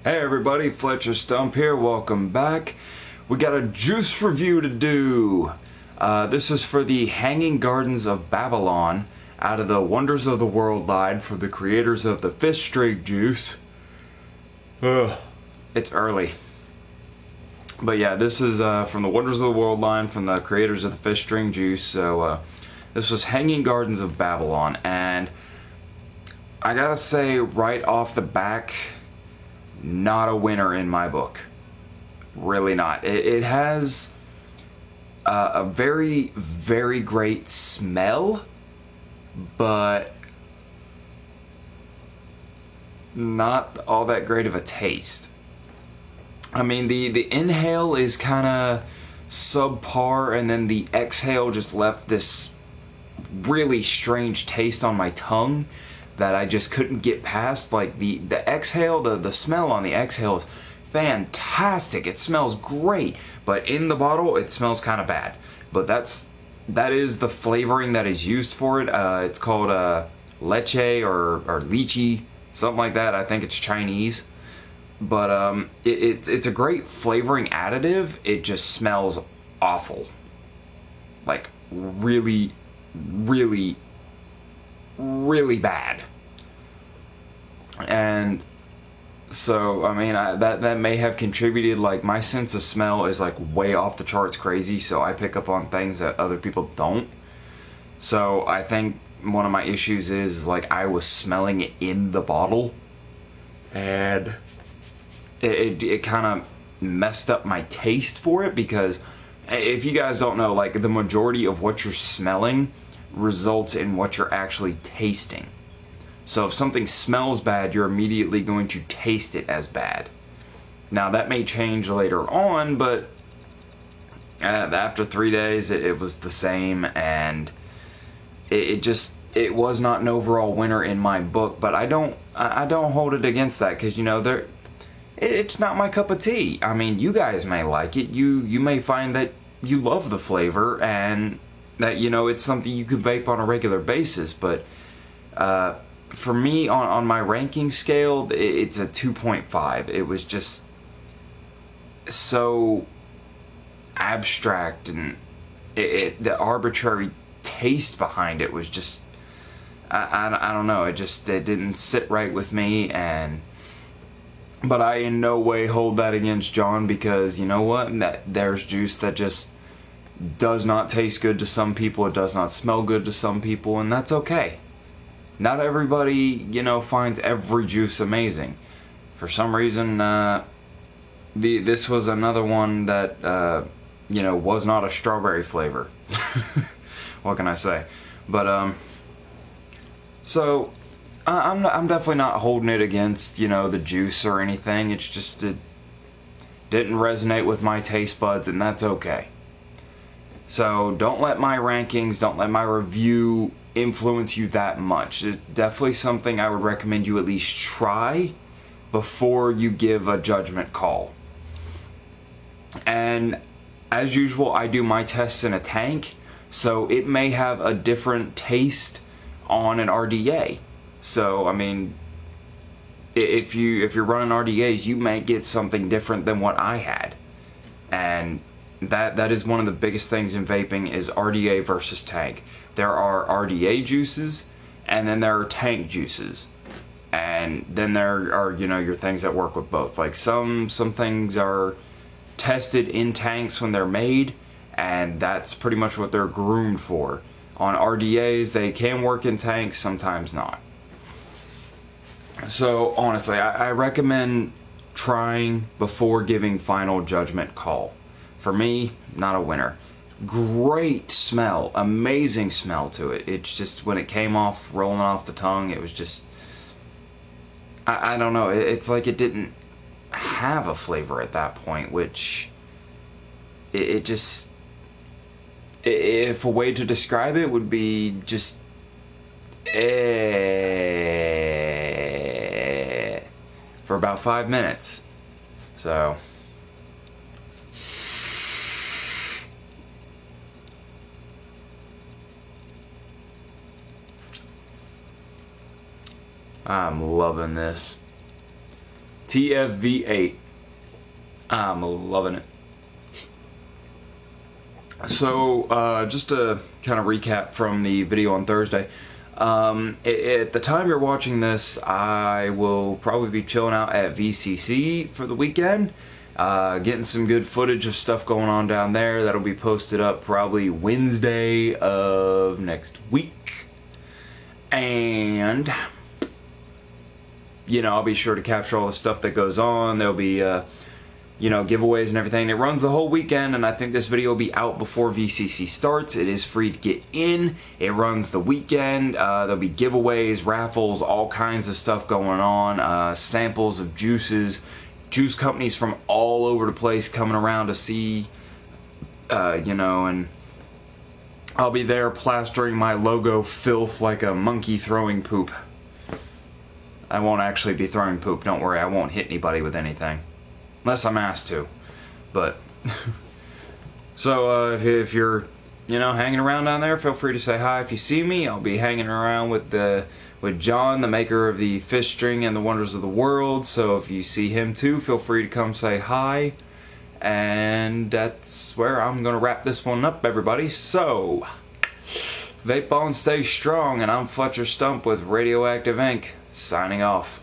Hey everybody, Fletcher Stump here, welcome back. We got a juice review to do. This is for the Hanging Gardens of Babylon out of the Wonders of the World line from the creators of the Fish String juice. It's early. But yeah, this is from the Wonders of the World line from the creators of the Fish String juice. So this was Hanging Gardens of Babylon, and I gotta say right off the back, not a winner in my book. Really not. It has a very, very great smell, but not all that great of a taste. I mean, the inhale is kind of subpar, and then the exhale just left this really strange taste on my tongue that I just couldn't get past. Like the exhale, the smell on the exhale is fantastic. It smells great, but in the bottle it smells kind of bad. But that is the flavoring that is used for it. It's called leche or lychee, something like that. I think it's Chinese. But it's a great flavoring additive. It just smells awful. Like really, really, really bad. And so I mean, that may have contributed. Like, my sense of smell is like way off the charts crazy, so I pick up on things that other people don't. So I think one of my issues is like I was smelling it in the bottle, and it kind of messed up my taste for it, because if you guys don't know, like, the majority of what you're smelling results in what you're actually tasting. So if something smells bad, you're immediately going to taste it as bad. Now that may change later on, but after 3 days it was the same, and it was not an overall winner in my book. But I don't hold it against that, because, you know, it's not my cup of tea. I mean, you guys may like it. You may find that you love the flavor, and that, you know, it's something you could vape on a regular basis. But for me, on my ranking scale, it's a 2.5. It was just so abstract, and the arbitrary taste behind it was just, I don't know, it didn't sit right with me. But I in no way hold that against John, because, you know what, there's juice that just does not taste good to some people, it does not smell good to some people, and that's okay. Not everybody, you know, finds every juice amazing. For some reason, this was another one that, you know, was not a strawberry flavor. What can I say? But, so I'm definitely not holding it against, you know, the juice or anything. It's just, it didn't resonate with my taste buds, and that's okay. So don't let my rankings, don't let my review influence you that much. It's definitely something I would recommend you at least try before you give a judgment call. And as usual, I do my tests in a tank, so it may have a different taste on an RDA. So I mean, if you're running RDAs, you may get something different than what I had. And that is one of the biggest things in vaping, is RDA versus tank. There are RDA juices, and then there are tank juices, and then there are, you know, your things that work with both. Like some things are tested in tanks when they're made, and that's pretty much what they're groomed for. On RDAs, they can work in tanks, sometimes not. So honestly, I recommend trying before giving final judgment call. For me, not a winner. Great smell, amazing smell to it. It's just, when it came off, rolling off the tongue, it was just, I don't know, it's like it didn't have a flavor at that point, which it just, if a way to describe it would be just for about 5 minutes. So I'm loving this. TFV8. I'm loving it. So, just to kind of recap from the video on Thursday, at the time you're watching this, I will probably be chilling out at VCC for the weekend, getting some good footage of stuff going on down there. That'll be posted up probably Wednesday of next week. And, you know, I'll be sure to capture all the stuff that goes on. There'll be, you know, giveaways and everything. It runs the whole weekend, and I think this video will be out before VCC starts. It is free to get in. It runs the weekend. There'll be giveaways, raffles, all kinds of stuff going on. Samples of juices, juice companies from all over the place coming around to see, you know, and I'll be there plastering my logo filth like a monkey throwing poop. I won't actually be throwing poop, don't worry. I won't hit anybody with anything. Unless I'm asked to. But, so if you're, you know, hanging around down there, feel free to say hi. If you see me, I'll be hanging around with John, the maker of the fish string and the wonders of the world. So if you see him too, feel free to come say hi. And that's where I'm going to wrap this one up, everybody. So, vape on, stay strong, and I'm Fletcher Stump with Radioactive Inc. signing off.